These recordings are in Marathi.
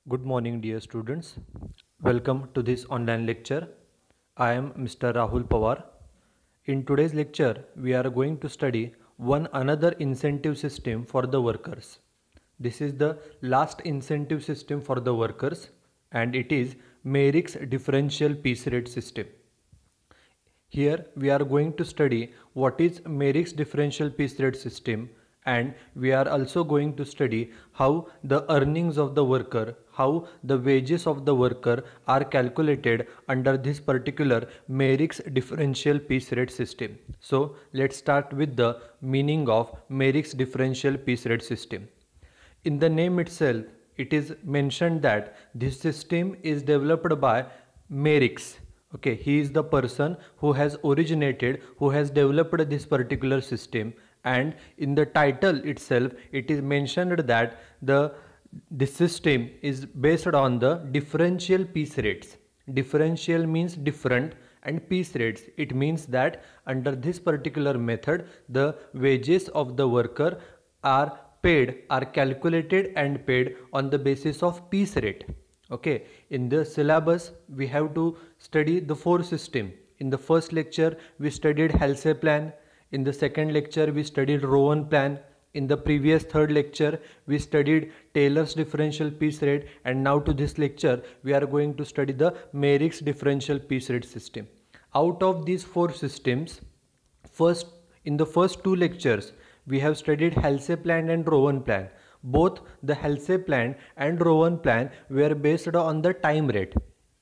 Good morning, dear students. Welcome to this online lecture. I am Mr. Rahul Pawar. In today's lecture, we are going to study one another incentive system for the workers. This is the last incentive system for the workers, and it is Merrick's differential piece rate system. Here we are going to study what is Merrick's differential piece rate system, and we are also going to study how the earnings of the worker, how the wages of the worker are calculated under this particular Merrick's differential piece rate system. So let's start with the meaning of Merrick's differential piece rate system. In the name itself, it is mentioned that this system is developed by Merrick's. Okay, he is the person who has originated, who has developed this particular system, and in the title itself it is mentioned that this system is based on the differential piece rates. Differential means different, and piece rates, it means that under this particular method the wages of the worker are calculated and paid on the basis of piece rate. Okay, in the syllabus we have to study the four system. In the first lecture we studied Halsey plan. In the second lecture we studied Rowan plan. In the previous third lecture we studied Taylor's differential piece rate, and now to this lecture we are going to study the Merrick's differential piece rate system. Out of these four systems, in the first two lectures we have studied Halsey plan and Rowan plan. Both the Halsey plan and Rowan plan were based on the time rate.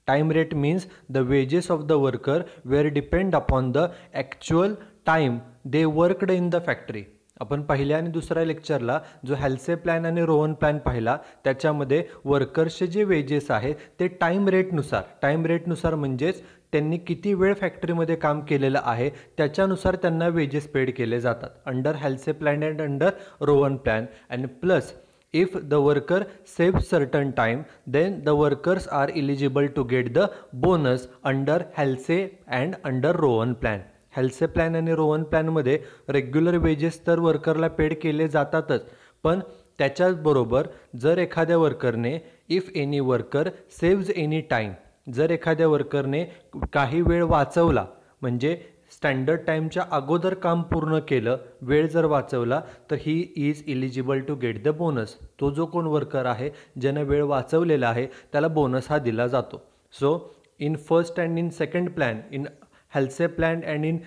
Time rate means the wages of the worker were depend upon the actual time they worked in the factory. आपण पहिल्या आणि दुसऱ्या लेक्चरला जो हॅल्से प्लॅन आणि रोवन प्लॅन पाहिला त्याच्यामध्ये वर्कर्सचे जे वेजेस आहेत ते टाइम रेटनुसार म्हणजेच त्यांनी किती वेळ फॅक्टरीमध्ये काम केलेलं आहे त्याच्यानुसार त्यांना वेजेस पेड केले जातात under Halsey plan and under Rowan plan. And plus if the worker saves certain time, then the workers are eligible to get the bonus under Halsey and under Rowan plan. Halsey plan आणि रोवन प्लॅनमध्ये रेग्युलर वेजेस तर वर्करला पेड केले जातातच, पण त्याच्याबरोबर जर एखाद्या वर्करने if any worker saves any time, जर एखाद्या वर्करने काही वेळ वाचवला म्हणजे स्टँडर्ड टाईमच्या अगोदर काम पूर्ण केलं, वेळ जर वाचवला तर he is eligible to get the bonus. तो जो कोण वर्कर आहे ज्याने वेळ वाचवलेला आहे त्याला बोनस हा दिला जातो. So in first and in second plan, in Halsey plan and in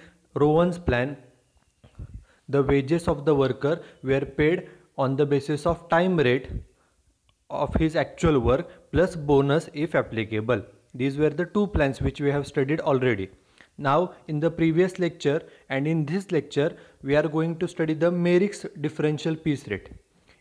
Rowan's plan, the wages of the worker were paid on the basis of time rate of his actual work plus bonus if applicable. These were the two plans which we have studied already. Now in the previous lecture and in this lecture we are going to study the Merrick's differential piece rate.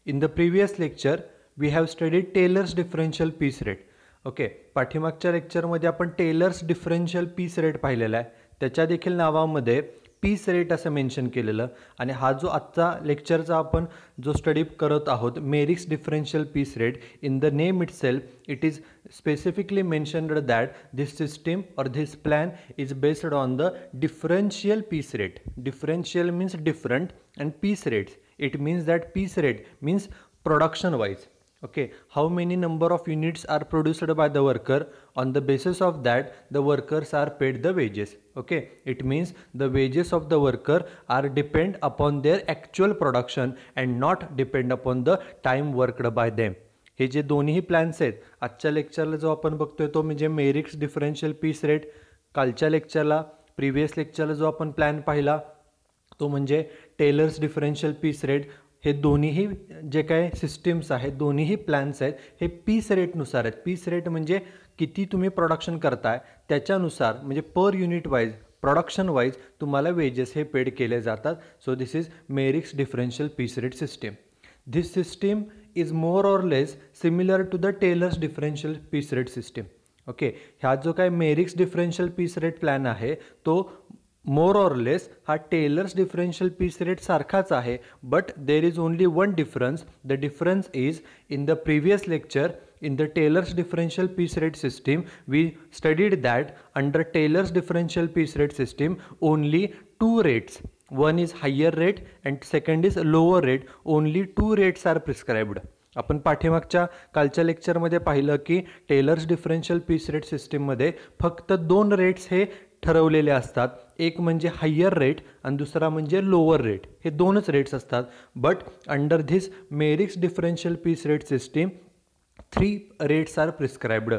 In the previous lecture we have studied Taylor's differential piece rate. Okay, पाठीमागच्या लेक्चरमध्ये आपण टेलर्स डिफरन्शियल पीस रेट पाहिलेला आहे, त्याच्या देखील नावामध्ये पीस रेट असं मेन्शन केलेलं. आणि हा जो आजचा लेक्चरचा आपण जो स्टडी करत आहोत Merrick's differential piece rate, in the name itself it is specifically mentioned that this system or this plan is based on the differential piece rate. Differential means different and piece rates, it means that piece rate means production wise. Okay, how many number of units are produced by the worker, on the basis of that the workers are paid the wages. Okay, it means the wages of the worker are depend upon their actual production and not depend upon the time worked by them. हे जे दोन्ही प्लॅन्स आहेत आजच्या लेक्चरला जो आपण बघतोय तो म्हणजे मेरिक्स डिफरन्शियल पीस रेट, कालच्या लेक्चरला प्रिव्हियस लेक्चरला जो आपण प्लॅन पाहिला तो म्हणजे टेलर्स डिफरन्शियल पीस रेट. हे दोन्हीही जे काय सिस्टीम्स आहेत, दोन्हीही प्लॅन्स आहेत हे पीस रेटनुसार आहेत. पीस रेट म्हणजे किती तुम्ही प्रोडक्शन करताय त्याच्यानुसार, म्हणजे per unit wise, production wise तुम्हाला वेजेस हे पेड केले जातात. So this is Merrick's differential piece rate system. This system is more or less similar to the Taylor's differential piece rate system. Okay, ह्या जो काय Merrick's differential piece rate plan आहे तो मोर ऑर लेस हा टेलर्स डिफरन्शियल पीस रेट सारखाच आहे, but there is only one difference. The difference is in the previous lecture in the Taylor's differential piece rate system we studied that under Taylor's differential piece rate system only two rates, one is higher rate and second is lower rate, only two rates are prescribed. आपण पाठीमागच्या कालच्या लेक्चरमध्ये पाहिलं की टेलर्स डिफरन्शियल पीस रेट सिस्टीममध्ये फक्त 2 रेट्स हे ठरवलेले असतात, एक म्हणजे हायर रेट आणि दुसरा म्हणजे लोअर रेट. हे 2च रेट्स असतात. But under this Merrick's differential piece rate system 3 rates are prescribed.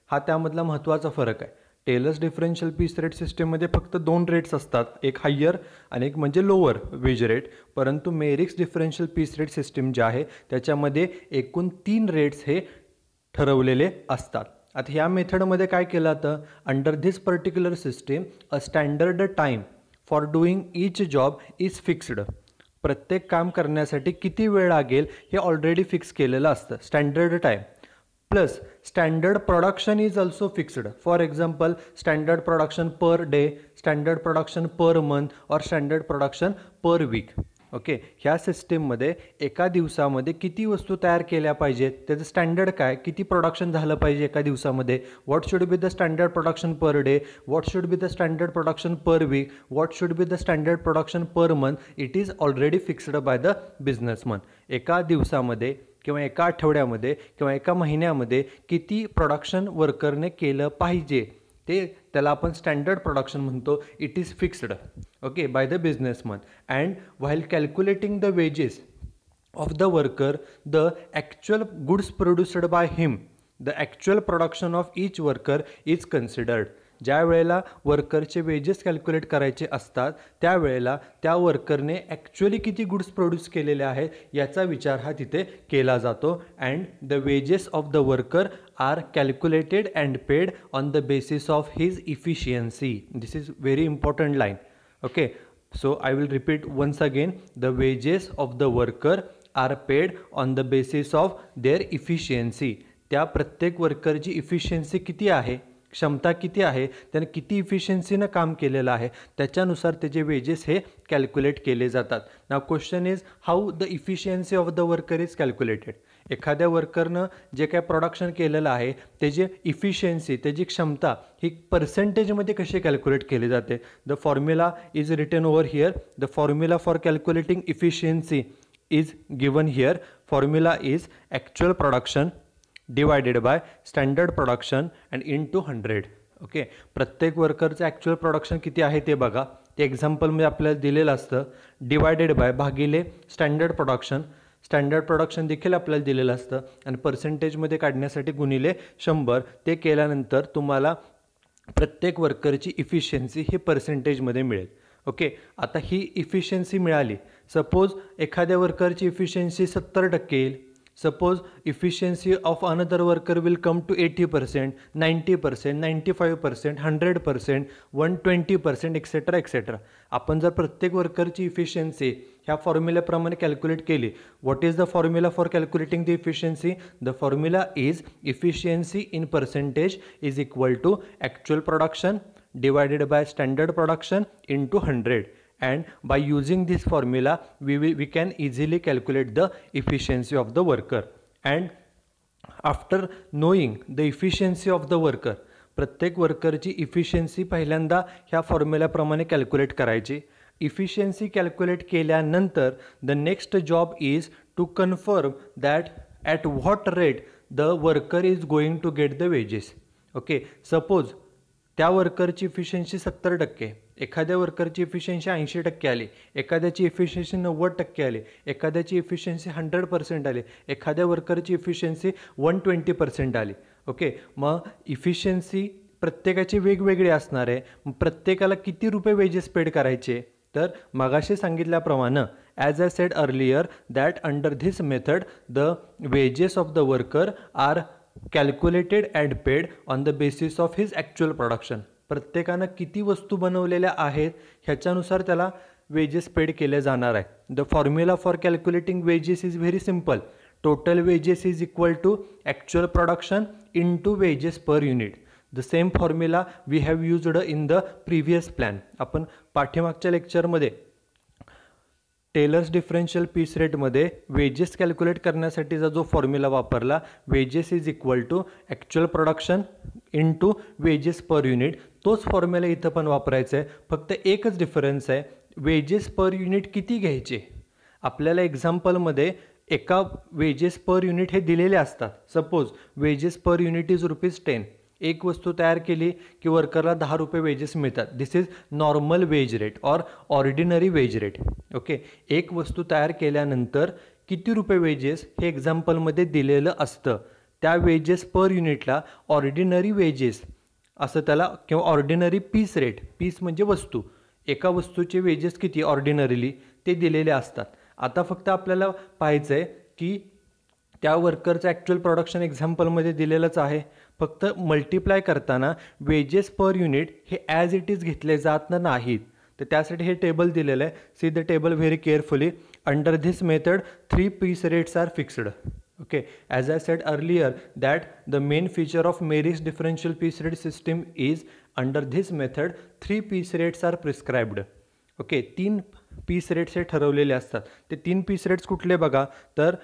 हा त्यामधला महत्त्वाचा फरक आहे. टेलर्स डिफरन्शियल पीस रेट सिस्टीममध्ये फक्त 2 रेट्स असतात, एक हायर आणि एक म्हणजे लोअर वेज रेट. परंतु मेरिक्स डिफरन्शियल पीस रेट सिस्टीम जे आहे त्याच्यामध्ये एकूण 3 रेट्स हे ठरवलेले असतात. आता ह्या मेथडमध्ये काय केलं जातं, under this particular system a standard time for doing each job is fixed. प्रत्येक काम करण्यासाठी किती वेळ लागेल हे ऑलरेडी फिक्स केलेलं असतं, standard time. Plus standard production is also fixed. For example standard production per day, standard production per month or standard production per week. Okay, ह्या सिस्टीममध्ये एका दिवसामध्ये किती वस्तू तयार केल्या पाहिजेत, त्याचं स्टँडर्ड काय, किती प्रोडक्शन झालं पाहिजे एका दिवसामध्ये, what should be the standard production per day, what should be the standard production per weak, what should be the standard production per month. It is already fixed by the businessman. एका दिवसामध्ये किंवा एका आठवड्यामध्ये किंवा एका महिन्यामध्ये किती प्रोडक्शन वर्करने केलं पाहिजे ते त्याला आपण स्टँडर्ड प्रोडक्शन म्हणतो. It is fixed okay by the businessman. And while calculating the wages of the worker the actual goods produced by him, the actual production of each worker is considered. ज्या वेळेला वर्करचे वेजेस कॅल्क्युलेट करायचे असतात त्यावेळेला त्या वर्करने ॲक्च्युअली किती गुड्स प्रोड्यूस केलेले आहेत याचा विचार हा तिथे केला जातो. And the wages of the worker are calculated and paid on the basis of his efficiency. This is very important line. Okay, so I will repeat once again. The wages of the worker are paid on the basis of their efficiency. त्या प्रत्येक वर्करची इफिशियन्सी किती आहे, क्षमता किती आहे, त्याने किती इफिशियन्सीनं काम केलेलं आहे त्याच्यानुसार त्याचे वेजेस हे कॅल्क्युलेट केले जातात. Now question is how the efficiency of the worker is calculated. एखाद्या वर्करनं जे काय प्रोडक्शन केलेलं आहे त्याची इफिशियन्सी, त्याची क्षमता ही पर्सेंटेजमध्ये कशी कॅल्क्युलेट केली जाते. The formula is written over here. The formula for calculating efficiency is given here. Formula is actual production divided by standard production and into 100. Okay, प्रत्येक वर्करचं ॲक्च्युअल प्रोडक्शन किती आहे ते बघा. ते एक्झाम्पलमध्ये आपल्याला दिलेलं असतं. डिवायडेड बाय भागिले स्टँडर्ड प्रोडक्शन. स्टँडर्ड प्रोडक्शन देखील आपल्याला दिलेलं असतं आणि पर्सेंटेजमध्ये काढण्यासाठी गुणिले 100. ते केल्यानंतर तुम्हाला प्रत्येक वर्करची इफिशियन्सी ही पर्सेंटेजमध्ये मिळेल. ओके, आता ही इफिशियन्सी मिळाली. सपोज एखाद्या वर्करची इफिशियन्सी 70% येईल. Suppose efficiency of another worker will come to 80%, 90%, 95%, 100%, 120%, etc. etc. आपण जर प्रत्येक वर्करची इफिशियन्सी ह्या फॉर्म्युल्याप्रमाणे कॅल्क्युलेट केली. What is the formula for calculating the efficiency? The formula is efficiency in percentage is equal to actual production divided by standard production into 100. And by using this formula we can easily calculate the efficiency of the worker. And after knowing the efficiency of the worker, प्रत्येक वर्करची इफिशियन्सी पहिल्यांदा ह्या फॉर्म्युल्याप्रमाणे कॅल्क्युलेट करायची. इफिशियन्सी कॅल्क्युलेट केल्यानंतर the next job is to confirm that at what rate the worker is going to get the wages. Okay, suppose त्या वर्करची इफिशियन्सी 70%, एखाद्या वर्करची इफिशियन्सी 80% आली, एखाद्याची इफिशियन्सी 90% आली, एखाद्याची इफिशियन्सी 100% आली, एखाद्या वर्करची इफिशियन्सी 120% आली. ओके, मग इफिशियन्सी प्रत्येकाची वेगवेगळी असणार आहे. प्रत्येकाला किती रुपये वेजेस पेड करायचे? तर मगाशी सांगितल्याप्रमाणे as I said earlier that under this method the wages of the worker are calculated and paid on the basis of his actual production. प्रत्येकानं किती वस्तू बनवलेल्या आहेत ह्याच्यानुसार त्याला वेजेस पेड केले जाणार आहे. The formula for calculating wages is very simple. Total wages is equal to actual production into wages per unit. The same formula we have used in the previous plan. आपण पाठीमागच्या लेक्चरमध्ये टेलर्स डिफरन्शियल पीस रेटमध्ये वेजेस कॅल्क्युलेट करण्यासाठीचा जो फॉर्म्युला वापरला, wages is equal to actual production into wages per unit, तोच फॉर्म्युला इथं पण वापरायचा आहे. फक्त एकच डिफरन्स आहे, वेजेस पर युनिट किती घ्यायचे. आपल्याला एक्झाम्पलमध्ये एका वेजेस पर युनिट हे दिलेले असतात. Suppose wedges per unit is ₹10. एक वस्तू तयार केली की वर्करला ₹10 वेजेस मिळतात. This is normal wage rate or ordinary wage rate. Okay, एक वस्तू तयार केल्यानंतर किती रुपये वेजेस हे एक्झाम्पलमध्ये दिलेलं असतं. त्या वेजेस पर युनिटला ऑर्डिनरी वेजेस असं त्याला, किंवा ऑर्डिनरी पीस रेट, पीस म्हणजे वस्तू, एका वस्तूचे वेजेस किती ऑर्डिनरीली ते दिलेले असतात. आता फक्त आपल्याला पाहायचं आहे की त्या वर्करचं ॲक्च्युअल प्रोडक्शन एक्झाम्पलमध्ये दिलेलंच आहे. फक्त मल्टिप्लाय करताना वेजेस पर युनिट हे ॲज इट इज घेतले जात नाहीत. तर त्यासाठी हे टेबल दिलेलं आहे. See the table very carefully. Under this method 3 piece rates are fixed. Okay, as I said earlier that the main feature of Mary's differential piece rate system is under this method 3 piece rates are prescribed. Okay, 3 piece rates हे ठरवलेले असतात. ते 3 पीस रेट्स कुठले बघा, तर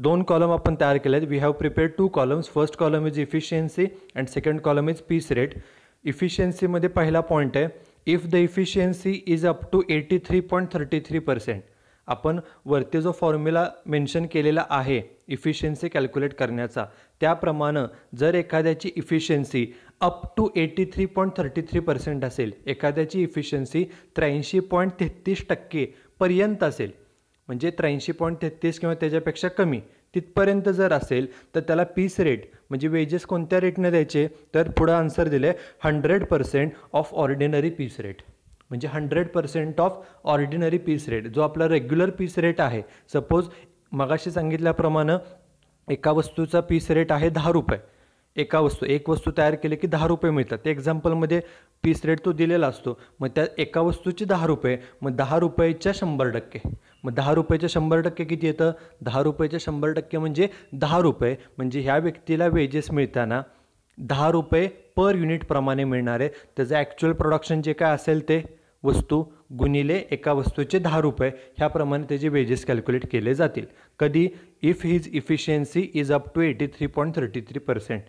2 कॉलम आपण तयार केले आहेत. We have prepared 2 columns. First column is efficiency and second column is piece rate. इफिशियन्सीमध्ये पहिला पॉईंट आहे, if the efficiency is up to 83.33%. आपण वरती जो फॉर्म्युला मेन्शन केलेला आहे इफिशियन्सी कॅल्क्युलेट करण्याचा, त्याप्रमाणे जर एखाद्याची इफिशियन्सी अप टू 83.33% असेल, एखाद्याची इफिशियन्सी 83.33% पर्यंत असेल, म्हणजे 83.33 किंवा त्याच्यापेक्षा कमी तिथपर्यंत जर असेल, तर त्याला पीस रेट म्हणजे वेजेस कोणत्या रेटने द्यायचे, तर पुढं आन्सर दिले 100% ऑफ ऑर्डिनरी पीस रेट. म्हणजे 100% ऑफ ऑर्डिनरी पीस रेट, जो आपला रेग्युलर पीस रेट आहे. सपोज मगाशी सांगितल्याप्रमाणे एका वस्तूचा पीस रेट आहे ₹10. एक वस्तू तयार केली की ₹10 मिळतात. ते एक्झाम्पलमध्ये पीस रेट तो दिलेला असतो. मग त्या एका वस्तूचे ₹10, मग ₹10च्या 100%. मग ₹10च्या 100% किती येतं, ₹10च्या 100% म्हणजे ₹10. म्हणजे ह्या व्यक्तीला वेजेस मिळताना ₹10 पर युनिट प्रमाणे मिळणार आहे. त्याचं ॲक्च्युअल प्रोडक्शन जे काय असेल ते वस्तू गुणिले एका वस्तूचे ₹10, ह्याप्रमाणे त्याचे वेजेस कॅल्क्युलेट केले जातील. कधी, if his efficiency is up to 83.33%.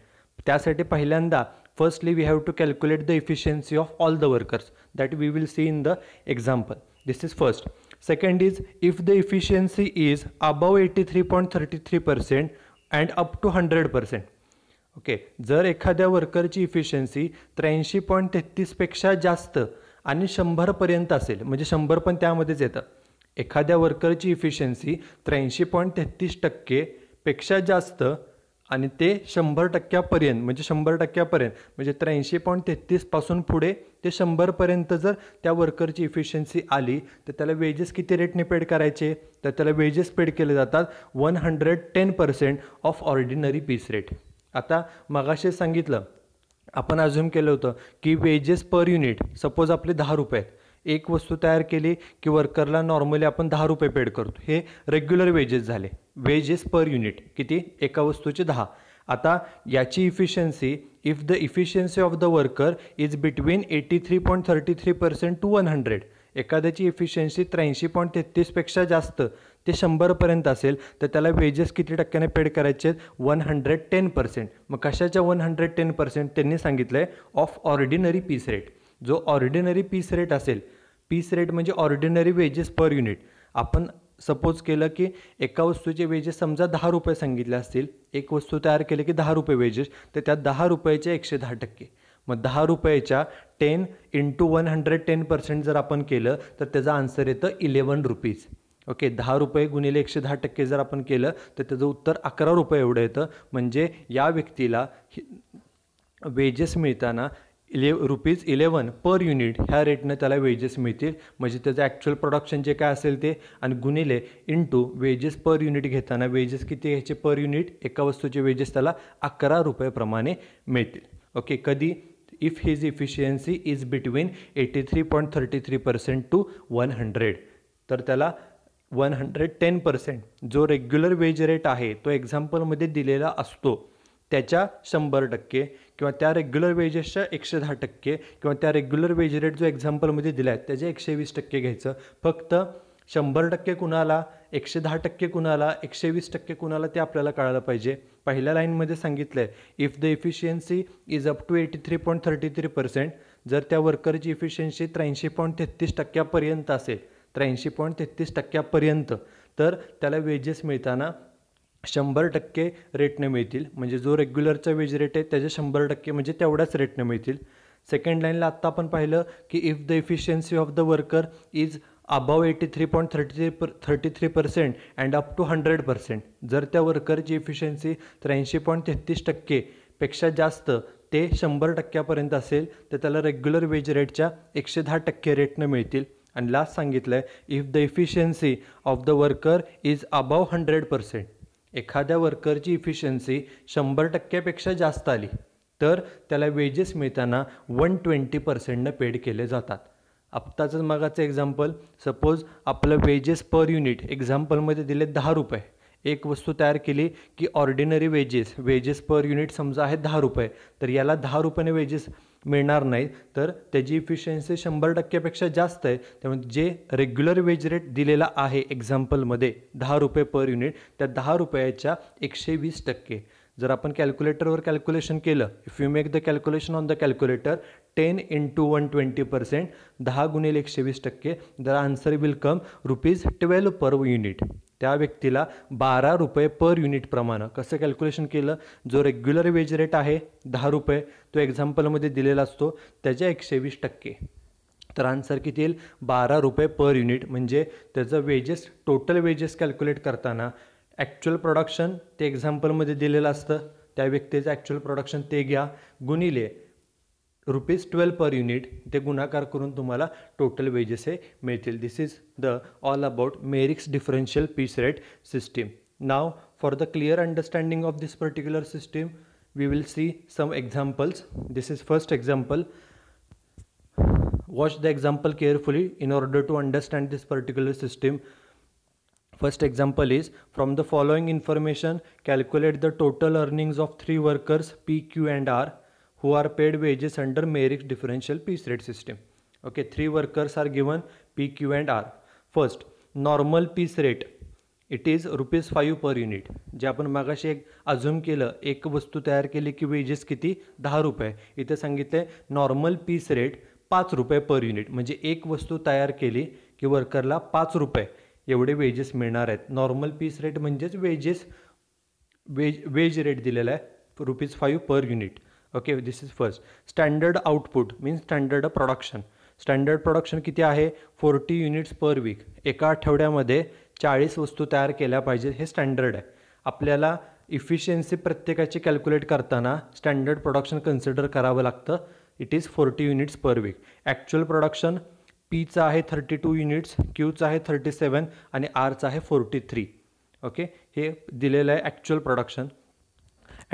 त्यासाठी पहिल्यांदा firstly we have to calculate the efficiency of all the workers that we will see in the example. This is first. Second is if the efficiency is above 83.33% and up to 100%. Okay, जर एखाद्या वर्करची इफिशियन्सी 83.33पेक्षा जास्त आणि 100पर्यंत असेल, म्हणजे 100 पण त्यामध्येच येतं. एखाद्या वर्करची इफिशियन्सी 83.33% पेक्षा जास्त आणि ते 100%पर्यंत, म्हणजे 100%पर्यंत, म्हणजे 83.33 पासून पुढे ते 100पर्यंत जर त्या वर्करची इफिशियन्सी आली, तर त्याला वेजेस किती रेटने पेड करायचे, तर त्याला वेजेस पेड केले जातात 110% ऑफ ऑर्डिनरी पीस रेट. आता मगाशी सांगितलं, आपण अज्युम केलं होतं की वेजेस पर युनिट सपोज आपले ₹10 आहेत. एक वस्तू तयार केली की वर्करला नॉर्मली आपण ₹10 पेड करतो. हे रेग्युलर वेजेस झाले. वेजेस पर युनिट किती, एका वस्तूचे 10. आता याची efficiency, if the efficiency of the worker is between 83.33% to 100. एखाद्याची इफिशियन्सी 83.33पेक्षा जास्त ते 100पर्यंत असेल, तर त्याला वेजेस किती टक्क्याने पेड करायचे आहेत, 110%. मग कशाच्या 110%, त्यांनी सांगितलं आहे ऑफ ऑर्डिनरी पीस रेट. जो ऑर्डिनरी पीस रेट असेल, पीस रेट म्हणजे ऑर्डिनरी वेजेस पर युनिट. आपण सपोज केलं की एका वस्तूचे वेजेस समजा ₹10 सांगितले असतील, एक वस्तू तयार केली की ₹10 वेजेस, तर त्या ₹10च्या 110%. मग ₹10च्या 10 × 110% जर आपण केलं, तर त्याचा आन्सर येतं ₹11. ओके, ₹10 गुणिले 110% जर आपण केलं, तर त्याचं उत्तर ₹11 एवढं येतं. म्हणजे या व्यक्तीला वेजेस मिळताना ₹11 पर युनिट ह्या रेटनं त्याला वेजेस मिळतील. म्हणजे त्याचं ॲक्च्युअल प्रोडक्शन जे काय असेल ते, आणि गुणिले इंटू वेजेस पर युनिट घेताना वेजेस किती घ्यायचे पर युनिट, एका वस्तूचे वेजेस त्याला ₹11 प्रमाणे मिळतील. ओके, कधी, if his efficiency is between 83.33% to 100. तर त्याला 110% जो रेग्युलर वेज रेट आहे तो एक्झाम्पलमध्ये दिलेला असतो, त्याच्या 100% किंवा त्या रेग्युलर वेजेसच्या 110% किंवा त्या रेग्युलर वेज रेट जो एक्झाम्पलमध्ये दिला आहे त्याचे 120% घ्यायचं. फक्त 100% कुणाला, 110% कुणाला, 120% कुणाला, ते आपल्याला कळायला पाहिजे. पहिल्या लाईनमध्ये सांगितलं आहे, if the efficiency is up to 83.33%. जर त्या वर्करची इफिशियन्सी 83.33% असेल, 83.33% तर त्याला वेजेस मिळताना 100% रेटने मिळतील, म्हणजे जो रेग्युलरचा वेज रेट आहे त्याचे 100% म्हणजे तेवढ्याच रेटने मिळतील. सेकंड लाईनला आत्ता आपण पाहिलं की if the efficiency of the worker is above 83.33% and up to 100%, जर त्या वर्करची इफिशियन्सी 83.33% पेक्षा जास्त ते 100% असेल तर त्याला रेग्युलर वेज रेटच्या 110% रेटनं मिळतील. आणि लास्ट सांगितलं आहे if the efficiency of the worker is above 100%, एखाद्या वर्करची इफिशियन्सी 100%पेक्षा जास्त आली तर त्याला वेजेस मिळताना 120%नं पेड केले जातात. आत्ताचंच मगाचं एक्झाम्पल, सपोज आपलं वेजेस पर युनिट एक्झाम्पलमध्ये दिले 10 रुपये. एक वस्तू तयार केली की ऑर्डिनरी वेजेस पर युनिट समजा आहे 10 रुपये, तर याला 10 रुपयाने वेजेस मिळणार नाही, तर त्याची इफिशियन्सी 100%पेक्षा जास्त आहे. त्यामुळे जे रेग्युलर वेज रेट दिलेला आहे एक्झाम्पलमध्ये 10 रुपये पर युनिट, त्या 10 रुपयाच्या 120%. जर आपण कॅल्क्युलेटरवर कॅल्क्युलेशन केलं, if you make the calculation on the calculator 10 into 120%, 10 गुणिले 120%, the answer will come ₹12 per unit. त्या व्यक्तीला 12 रुपये पर युनिट प्रमाणे कसं कॅल्क्युलेशन केलं, जो रेग्युलर वेज रेट आहे 10 रुपये तो एक्झाम्पलमध्ये दिलेला असतो त्याच्या 120%, तर आन्सर किती येईल 12 रुपये पर युनिट. म्हणजे त्याचं वेजेस, टोटल वेजेस कॅल्क्युलेट करताना ॲक्च्युअल प्रोडक्शन ते एक्झाम्पलमध्ये दिलेलं असतं, त्या व्यक्तीचं ॲक्च्युअल प्रोडक्शन ते घ्या गुणिले ₹12 पर युनिट, ते गुणाकार करून तुम्हाला टोटल वेजेस हे मिळतील. This is the all about Merrick's differential piece rate system. Now for the clear understanding of this particular system we will see some examples. This is first example. Watch the example carefully in order to understand this particular system. First example is, from the following information calculate the total earnings of 3 workers P, Q and R who are paid wages under Merrick's differential piece rate system. Okay, 3 workers are given P, Q and R. First, normal piece rate, it is ₹5 per unit. जे आपण मागाशी एक अझ्युम केलं, एक वस्तू तयार केली की वेजेस किती 10 रुपये, इथे सांगितले नॉर्मल पीस रेट 5 रुपये पर युनिट, म्हणजे एक वस्तू तयार केली की वर्करला 5 रुपये एवढे वेजेस मिळणार आहेत. नॉर्मल पीस रेट म्हणजेच वेज रेट दिलेला आहे ₹5 per unit. Okay, this is first. Standard output means standard production. Standard production किती आहे 40 युनिट्स पर वीक. एका आठवड्यामध्ये 40 वस्तू तयार केल्या पाहिजे, हे स्टँडर्ड आहे. आपल्याला इफिशियन्सी प्रत्येकाची कॅल्क्युलेट करताना स्टँडर्ड प्रोडक्शन कन्सिडर करावं लागतं. It is 40 units per week. Actual production पीचं आहे 32 युनिट्स, क्यूचं आहे 37 आणि आरचं आहे 43. ओके, हे दिलेलं आहे actual production.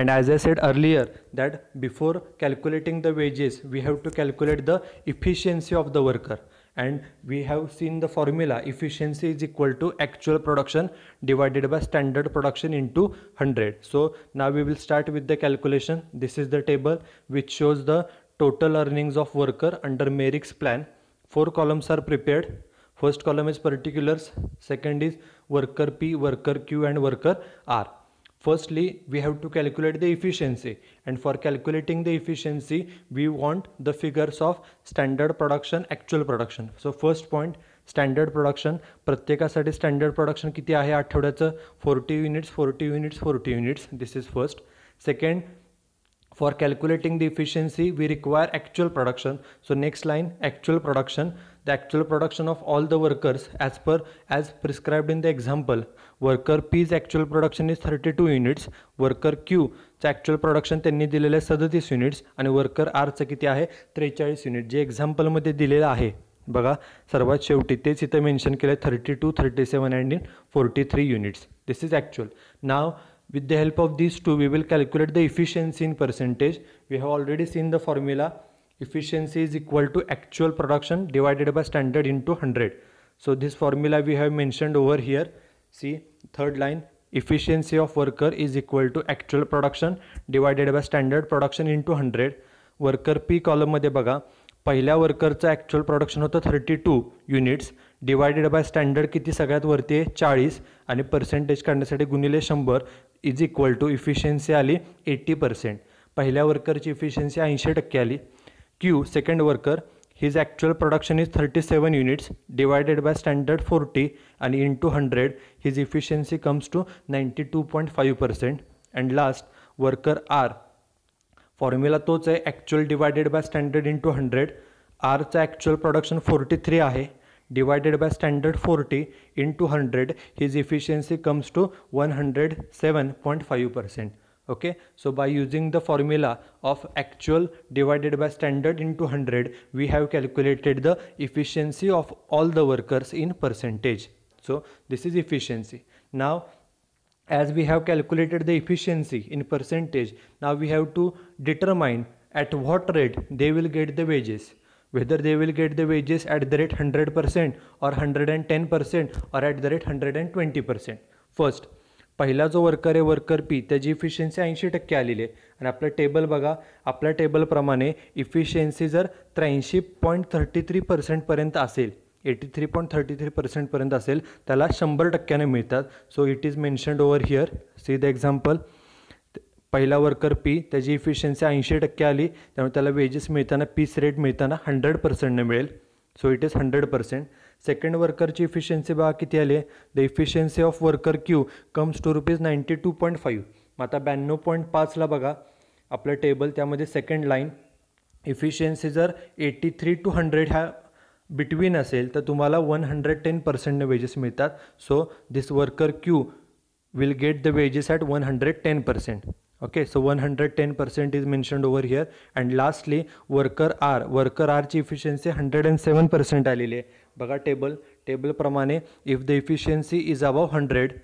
And as I said earlier that before calculating the wages we have to calculate the efficiency of the worker, and we have seen the formula efficiency is equal to actual production divided by standard production into 100. So now we will start with the calculation. This is the table which shows the total earnings of worker under Merrick's plan. 4 columns are prepared. First column is particulars, second is worker P, worker Q and worker R. Firstly, we have to calculate the efficiency, and for calculating the efficiency, we want the figures of standard production, actual production. So first point, standard production. प्रत्येकासाठी standard production किती आहे आठवड्याचं 40 units, 40 units, 40 units. This is first. Second, for calculating the efficiency, we require actual production. So next line, actual production. The actual production of all the workers as prescribed in the example. Worker P's actual production is 32 units. Worker Qचं actual production त्यांनी दिलेलं आहे 37 युनिट्स आणि वर्कर Rचं किती आहे 43 युनिट. जे एक्झाम्पलमध्ये दिलेलं आहे बघा सर्वात शेवटी तेच इथं मेन्शन केलं आहे 32, 37 and 43 units. This is actual. Now with the help of these two we will calculate the efficiency in percentage. We have already seen the formula. Efficiency is equal to actual production divided by standard into 100. So this formula we have mentioned over here. See third line, efficiency of worker is equal to actual production divided by standard production into 100. Worker P कॉलममध्ये बघा पहिल्या वर्करचं ॲक्च्युअल प्रोडक्शन होतं 32 युनिट्स डिवायडेड बाय स्टँडर्ड किती सगळ्यात वरती आहे 40 आणि पर्सेंटेज काढण्यासाठी गुणिले 100 इज इक्वल टू इफिशियन्सी आली 80%. पहिल्या वर्करची इफिशियन्सी 80% आली. Q second worker his actual production is 37 units divided by standard 40 and into 100, his efficiency comes to 92.5%. And last, worker R, formula तोच आहे, actual divided by standard into 100. आरचं ॲक्च्युअल प्रोडक्शन 43 आहे, divided by standard 40 into 100, his efficiency comes to 107.5%. Okay, so by using the formula of actual divided by standard into 100, we have calculated the efficiency of all the workers in percentage. So this is efficiency. Now as we have calculated the efficiency in percentage, now we have to determine at what rate they will get the wages. Whether they will get the wages at the rate 100% or 110% or at the rate 120%. First, पहिला जो वर्कर आहे वर्कर पी, त्याची इफिशियन्सी 80% आलेली आहे आणि आपलं टेबल बघा, आपल्या टेबलप्रमाणे इफिशियन्सी जर 83.33% पर्यंत असेल, 83.33% पर्यंत असेल, त्याला 100% मिळतात. So it is mentioned over here. See the example. पहिला वर्कर पी, त्याची इफिशियन्सी 80% आली, त्यामुळे त्याला वेजेस मिळताना पीस रेट मिळताना 100% मिळेल. So it is 100%. सेकंड वर्करची इफिशियन्सी बघा किती आली आहे. The efficiency of worker Q comes to ₹92.5. मग आता 92.5ला बघा आपलं टेबल, त्यामध्ये सेकंड लाईन इफिशियन्सी जर 83 to 100 ह्या बिटवीन असेल तर तुम्हाला 110% वेजेस मिळतात. So this worker Q will get the wages at 110%. Okay, so 110% is mentioned over here. And lastly, worker R ची efficiency 107% आलेली आहे. बघा टेबल प्रमाणे if the efficiency is above 100,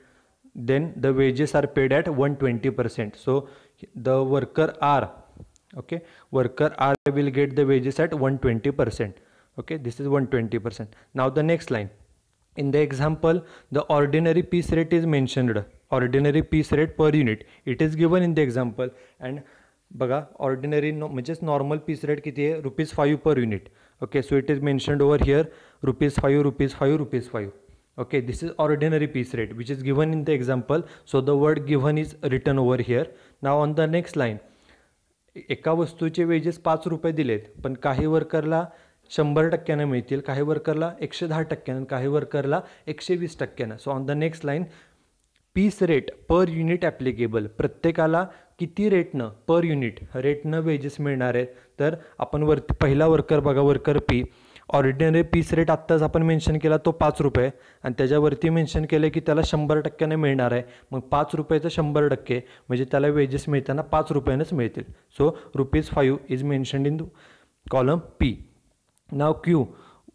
then the wages are paid at 120%. So the worker R will get the wages at 120%. Okay, this is 120%. Now the next line. In the example, the ordinary piece rate is mentioned. Ordinary piece rate per unit. It is given in the example. And बघा ordinary म्हणजेच normal piece rate किती आहे, ₹5 per unit. Okay, so it is mentioned over here, ₹5, ₹5. Okay, this is ordinary piece rate which is given in the example. So the word given is written over here. Now on the next line, एका वस्तूचे वेजेस ₹5 दिलेत, पण काही वर्करला 100% मिळतील, काही वर्करला 110%, काही वर्करला 120%. So on the next line, piece rate per unit applicable, प्रत्येकाला किती रेटनं पर युनिट रेटनं वेजेस मिळणार आहेत. तर आपण पहिला वर्कर बघा, worker P, ordinary piece rate आत्ताच आपण मेन्शन केला तो ₹5 आणि त्याच्यावरती मेन्शन केलं की त्याला 100% मिळणार आहे. मग ₹5चं 100% म्हणजे त्याला वेजेस मिळताना ₹5 मिळतील. So ₹5 is mentioned in column P. Now Q,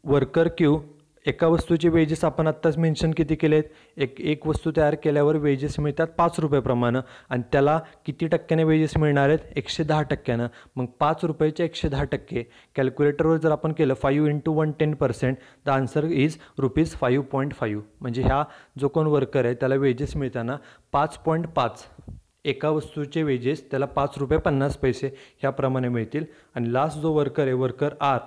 worker Q, एका वस्तूचे वेजेस आपण आत्ताच मेन्शन किती केलेत, एक वस्तू तयार केल्यावर वेजेस मिळतात ₹5 प्रमाणे आणि त्याला किती टक्क्याने वेजेस मिळणार आहेत, 110%. मग ₹5चे 110% कॅल्क्युलेटरवर जर आपण केलं 5 into 110%, द आन्सर इज ₹5.5. म्हणजे ह्या जो कोण वर्कर आहे त्याला वेजेस मिळताना 5.5, एका वस्तूचे वेजेस त्याला ₹5.50 ह्याप्रमाणे मिळतील. आणि लास्ट जो वर्कर आहे वर्कर आर,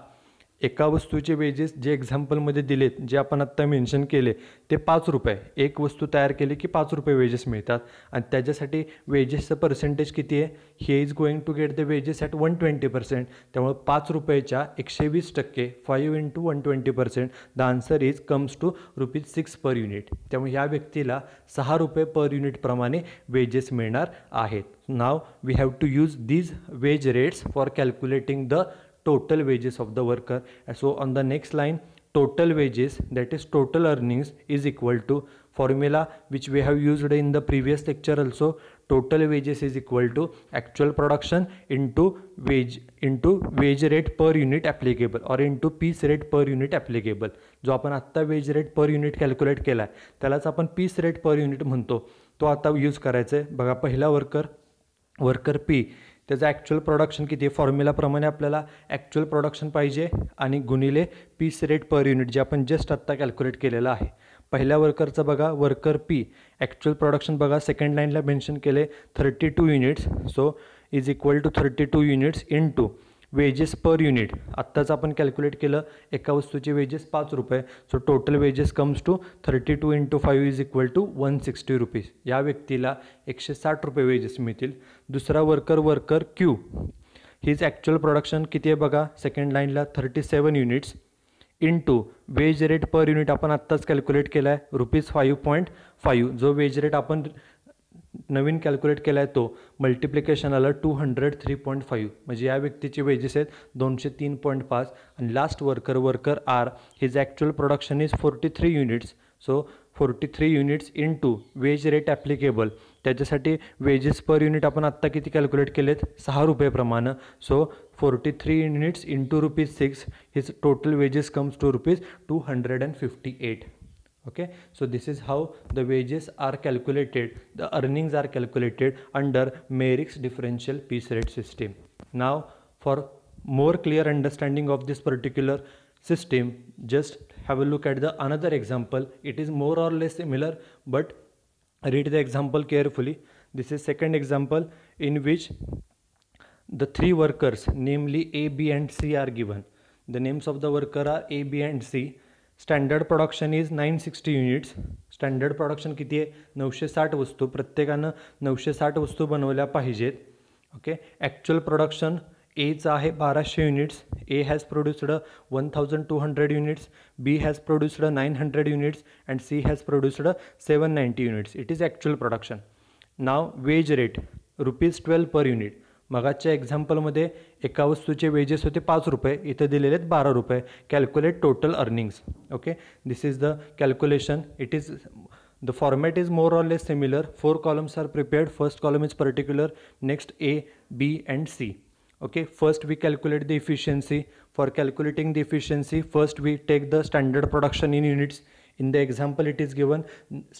एका वस्तूचे वेजेस जे एक्झाम्पलमध्ये दिलेत, जे आपण आत्ता मेन्शन केले ते ₹5, एक वस्तू तयार केली की ₹5 वेजेस मिळतात आणि त्याच्यासाठी वेजेसचं पर्सेंटेज किती आहे, he is going to get the wages at 120%. त्यामुळे ₹5च्या 120%, 5 into 120%, the answer is comes to ₹6 per unit. त्यामुळे ह्या व्यक्तीला ₹6 पर युनिट प्रमाणे वेजेस मिळणार आहेत. Now we have to use these wage rates for calculating the total wages of the worker. So on the next line, total wages, that is total earnings, is equal to formula which we have used in the previous lecture also. Total wages is equal to actual production into wage rate per unit applicable or into piece rate per unit applicable. जो आपण आत्ता veg rate per unit calculate केला आहे त्यालाच आपण पीस रेट पर युनिट म्हणतो, तो आता यूज करायचा आहे. बघा पहिला वर्कर पी, त्याचं ॲक्च्युअल प्रोडक्शन किती आहे, फॉर्म्युलाप्रमाणे आपल्याला ॲक्च्युअल प्रोडक्शन पाहिजे आणि गुणिले पीस रेट पर युनिट जे आपण जस्ट आत्ता कॅल्क्युलेट केलेलं आहे. पहिल्या वर्करचं बघा, वर्कर पी ॲक्च्युअल प्रोडक्शन बघा, सेकंड लाईनला मेन्शन केले 32 units. So is equal to 32 units into wages per unit, आत्ताच आपण कॅल्क्युलेट केलं, एका वस्तूचे wages ₹5. So total wages comes to 32 into 5 is equal to ₹160. या व्यक्तीला ₹160 वेजेस मिळतील. दुसरा worker Q, his actual production किती आहे बघा, सेकंड लाईनला 37 units into wage rate per unit आपण आत्ताच कॅल्क्युलेट केला आहे ₹5.5. जो वेज रेट आपण नवीन कॅल्क्युलेट केला आहे तो मल्टिप्लिकेशन आलं 203.5, म्हणजे या व्यक्तीचे वेजेस आहेत 203.5. आणि last worker R his actual production is 43 units. So 43 units into wage rate applicable, त्याच्यासाठी वेजेस पर युनिट आपण आत्ता किती कॅल्क्युलेट केलेत, ₹6 प्रमाणे. So 43 units into ₹6, his total wages comes to ₹258. Okay, so this is how the wages are calculated, the earnings are calculated under Merrick's differential piece rate system. Now for more clear understanding of this particular system, just have a look at the another example. It is more or less similar, but read the example carefully. This is second example in which the three workers, namely A, B and C, are given. The names of the worker are A, B and C. Standard production is 960 units. Standard production किती आहे, 960 वस्तू, प्रत्येकानं 960 वस्तू बनवल्या पाहिजेत. ओके, ॲक्च्युअल प्रोडक्शन एचं आहे 1200 units. A has produced 1200 units, B has produced 900 units and C has produced 790 units. It is actual production. Now wage rate ₹12 per unit. मगाच्या एक्झाम्पलमध्ये एका वस्तूचे वेजेस होते ₹5, इथं दिलेले आहेत ₹12. Calculate total earnings. Okay, this is the calculation. It is the format is more or less similar. 4 columns are prepared. First column is particular, next A, B and C. Okay, first we calculate the efficiency. For calculating the efficiency, first we take the standard production in units. In the example it is given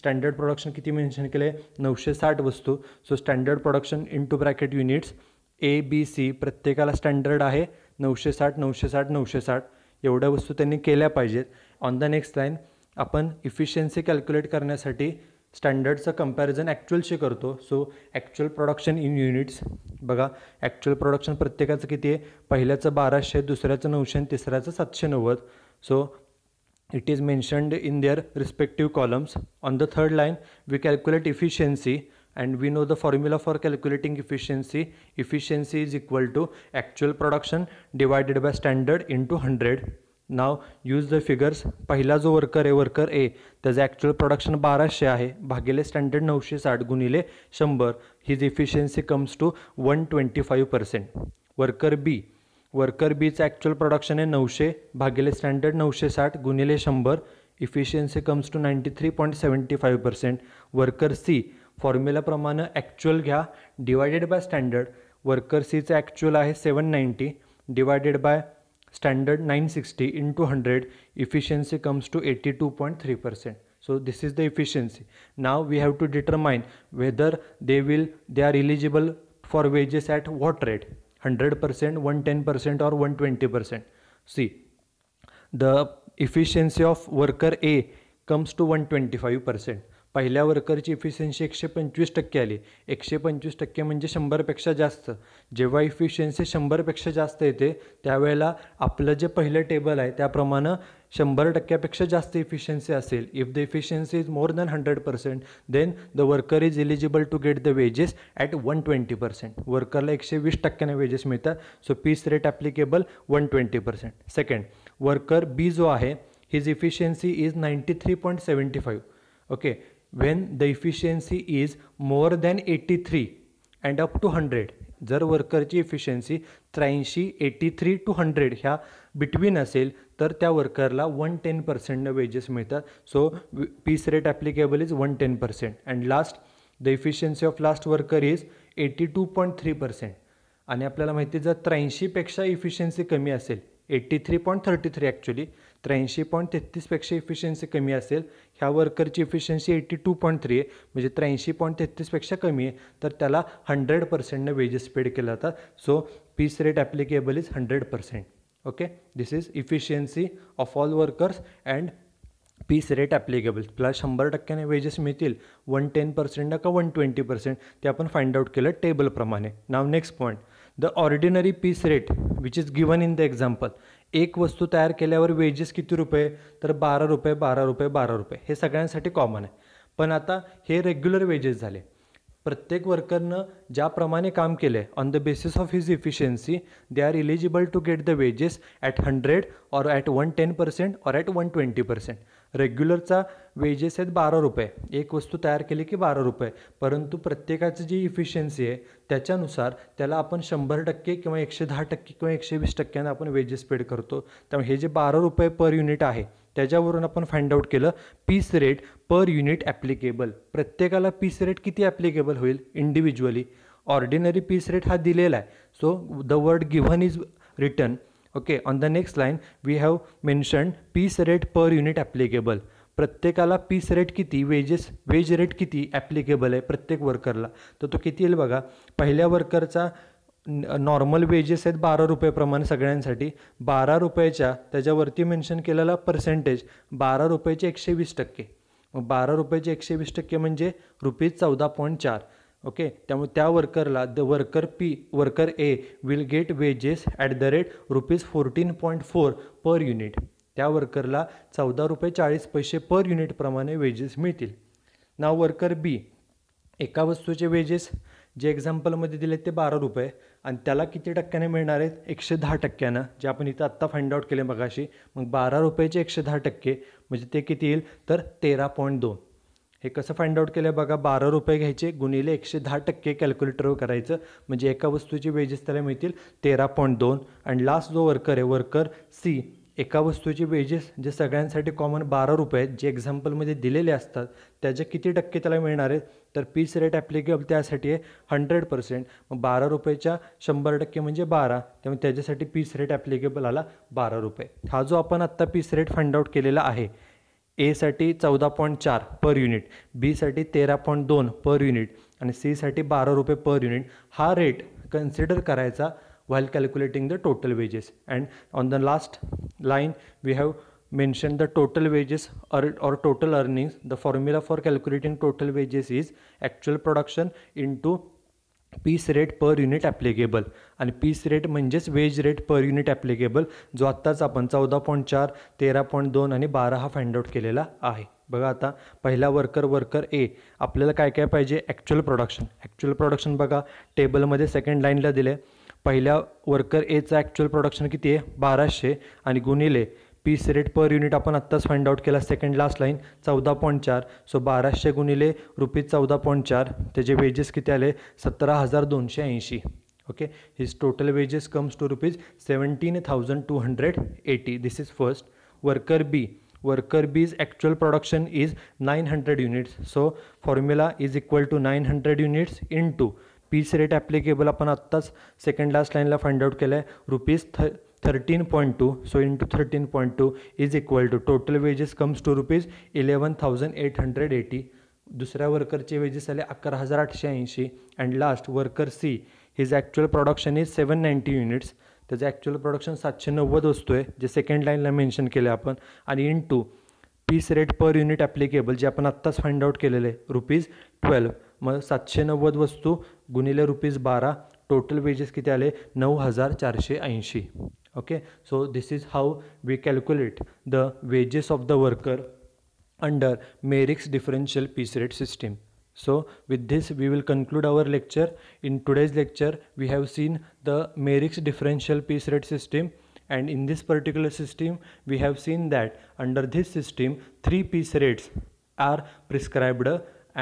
standard production किती मेन्शन केले, 960 वस्तू. So standard production into bracket units A, B, C, प्रत्येकाला स्टँडर्ड आहे 960 960 960 एवढ्या वस्तू त्यांनी केल्या पाहिजेत. ऑन द नेक्स्ट लाईन आपण इफिशियन्सी कॅल्क्युलेट करण्यासाठी स्टँडर्डचं कंपॅरिझन ॲक्च्युअलशी करतो. So actual production in units बघा, ॲक्च्युअल प्रोडक्शन प्रत्येकाचं किती आहे, पहिल्याचं 1200, दुसऱ्याचं 900 आणि तिसऱ्याचं 790. So it is mentioned in their respective columns. On the third line we calculate efficiency and we know the formula for calculating efficiency. Efficiency is equal to actual production divided by standard into 100. Now use the figures. पहिला जो वर्कर आहे, वर्कर ए, त्याचं ॲक्च्युअल प्रोडक्शन 1200 आहे, भागिले स्टँडर्ड 960 गुणिले 100. His efficiency comes to 125%. Worker बीचं ॲक्च्युअल प्रोडक्शन आहे 900 भागिले स्टँडर्ड 960 गुणिले 100. Efficiency comes to 93.75%. Worker C फॉर्म्युलाप्रमाणे ॲक्च्युअल घ्या डिवायडेड बाय स्टँडर्ड. वर्कर सीचं ॲक्च्युअल आहे 790 divided by standard 960 into 100. Efficiency comes to 82.3%. So this is the efficiency. Now we have to determine whether they are eligible for wages at what rate, 100%, 110% or 120%. See, the efficiency of worker A comes to 125%. पहिल्या वर्करची इफिशियन्सी 125% आली. 125% म्हणजे 100पेक्षा जास्त. जेव्हा इफिशियन्सी 100पेक्षा जास्त येते त्यावेळेला आपलं जे पहिलं टेबल आहे त्याप्रमाणे 100%पेक्षा जास्त इफिशियन्सी असेल. If the efficiency is more than 100% then the worker is eligible to get the wages at 120%. वर्करला 120% वेजेस मिळतात. So piece rate applicable 120%. Second, worker B जो आहे his efficiency is 93.75. Okay, when the efficiency is more than 83 and up to 100. जर वर्करची इफिशियन्सी 83, 83 to 100 ह्या बिटवीन असेल तर त्या वर्करला 110% वेजेस मिळतात. So piece rate applicable is 110%. And last, the efficiency of last worker is 82.3%. आणि आपल्याला माहिती जर 83पेक्षा इफिशियन्सी कमी असेल, 83.33 ॲक्च्युली 83.33पेक्षा इफिशियन्सी कमी असेल, ह्या वर्करची इफिशियन्सी 82.3 आहे म्हणजे 83.33पेक्षा कमी आहे, तर त्याला 100% वेजेस पेड केले जातात. So piece rate applicable is 100%. Okay, this is efficiency of all workers and piece rate applicable. तुला 100% वेजेस मिळतील, 110% का 120% ते आपण फाइंड आउट केलं टेबलप्रमाणे. Now next point, the ordinary piece rate which is given in the example. एक वस्तू तयार केल्यावर वेजेस किती रुपये, तर ₹12 ₹12 ₹12. हे सगळ्यांसाठी कॉमन आहे. पण आता हे रेग्युलर वेजेस झाले. प्रत्येक वर्करनं ज्याप्रमाणे काम केलं आहे on the basis of his efficiency they are eligible to get the wages at 100 or at 110% और ॲट 120%. रेग्युलरचा वेजेस आहेत 12 रुपये, एक वस्तू तयार केली की 12 रुपये, परंतु प्रत्येकाची जी इफिशियन्सी आहे त्याच्यानुसार त्याला आपण 100% किंवा 110% किंवा 120% आपण वेजेस पेड करतो. त्यामुळे हे जे 12 रुपये पर युनिट आहे त्याच्यावरून आपण फाइंड आउट केलं piece rate per unit applicable. प्रत्येकाला पीस रेट किती ॲप्लिकेबल होईल इंडिव्हिज्युअली. ऑर्डिनरी पीस रेट हा दिलेला आहे, so the word given is written. Okay, on the next line we have mentioned piece rate per unit applicable. प्रत्येकाला पीस रेट किती, वेज रेट किती ॲप्लिकेबल आहे प्रत्येक वर्करला, तर तो किती येईल बघा. पहिल्या वर्करचा नॉर्मल वेजेस आहेत 12 रुपयेप्रमाणे सगळ्यांसाठी. 12 रुपयाच्या त्याच्यावरती मेन्शन केलेला पर्सेंटेज 12 रुपयाचे 120%. मग 12 रुपयाचे 120% म्हणजे ₹14.4. ओके, त्यामुळे त्या वर्करला the worker A will get wages at the rate ₹14.4 per unit. त्या वर्करला ₹14.40 पर युनिटप्रमाणे वेजेस मिळतील. नाव वर्कर बी, एका वस्तूचे वेजेस जे एक्झाम्पलमध्ये दिले ते 12 रुपये आणि त्याला किती टक्क्याने मिळणार आहेत, 110%, जे आपण इथं आत्ता फाइंड आउट केले मगाशी. मग 12 रुपयाचे 110% म्हणजे ते किती येईल तर 13.2. हे कसं फाइंड आउट केलं बघा. 12 रुपये घ्यायचे गुणिले 110% कॅल्क्युलेटरवर करायचं म्हणजे एका वस्तूची वेजेस त्याला मिळतील 13.2. आणि लास्ट जो वर्कर आहे वर्कर सी, एका वस्तूची वेजेस जे सगळ्यांसाठी कॉमन 12 रुपये आहेत जे एक्झाम्पलमध्ये दिलेले असतात त्याचे किती टक्के त्याला मिळणार आहेत तर पीस रेट ॲप्लिकेबल त्यासाठी आहे 100%. मग 12 रुपयाच्या 100% म्हणजे 12, त्यामुळे त्याच्यासाठी पीस रेट ॲप्लिकेबल आला 12 रुपये. हा जो आपण आत्ता पीस रेट फाइंड आउट केलेला आहे एसाठी 14.4 पर युनिट, बीसाठी 13.2 पर युनिट आणि सीसाठी 12 रुपये पर युनिट, हा रेट कन्सिडर करायचा while calculating the total wages. And on the last line we have mentioned the total wages or total earnings. The formula for calculating total wages is actual production into piece rate per unit applicable. आणि पीस रेट म्हणजेच wage rate per unit applicable जो आत्ताच आपण 14.4, 13.2 आणि 12 हा फाइंड आउट केलेला आहे. बघा आता पहिला वर्कर ए, आपल्याला काय काय पाहिजे, ॲक्च्युअल प्रोडक्शन बघा टेबलमध्ये सेकंड लाईनला दिले. पहिल्या वर्कर एचं ॲक्च्युअल प्रोडक्शन किती आहे 1200 आणि गुणिले पीस रेट पर युनिट आपण आत्ताच फाइंड आउट केला सेकंड लास्ट लाईन 14.4. सो 1200 गुणिले ₹14.4 त्याचे वेजेस किती आले 17,280. Okay, his total wages comes to ₹17,280. This is first. Worker B's actual production is 900 units. So formula is equal to 900 units into piece rate applicable आपण आत्ताच सेकंड लास्ट लाईनला फाइंड आउट केलं आहे ₹13.2. So into 13.2 is equal to total wages comes to ₹11,880. दुसऱ्या वर्करचे वेजेस आले 11,880. And last worker C, his actual production is 790 units. त्याचं ॲक्च्युअल प्रोडक्शन 790 वस्तू आहे जे सेकंड लाईनला मेन्शन केले आपण. आणि into piece rate per unit applicable जे आपण आत्ताच फाइंड आउट केलेलं आहे ₹12. मग 790 वस्तू गुणिले ₹12, टोटल वेजेस किती आले 9,480. Okay, so this is how we calculate the wages of the worker under Merrick's differential piece rate system. So with this we will conclude our lecture. In today's lecture we have seen the Merrick's differential piece rate system, and in this particular system we have seen that under this system 3 piece rates are prescribed.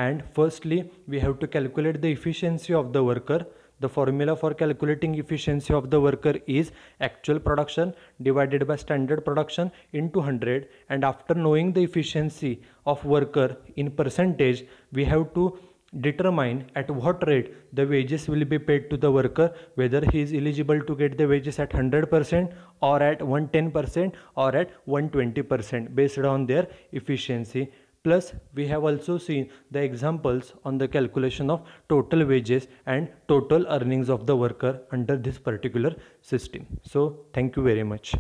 And firstly we have to calculate the efficiency of the worker. The formula for calculating efficiency of the worker is actual production divided by standard production into 100. And after knowing the efficiency of worker in percentage, we have to determine at what rate the wages will be paid to the worker, whether he is eligible to get the wages at 100% or at 110% or at 120% based on their efficiency. Plus we have also seen the examples on the calculation of total wages and total earnings of the worker under this particular system. So thank you very much.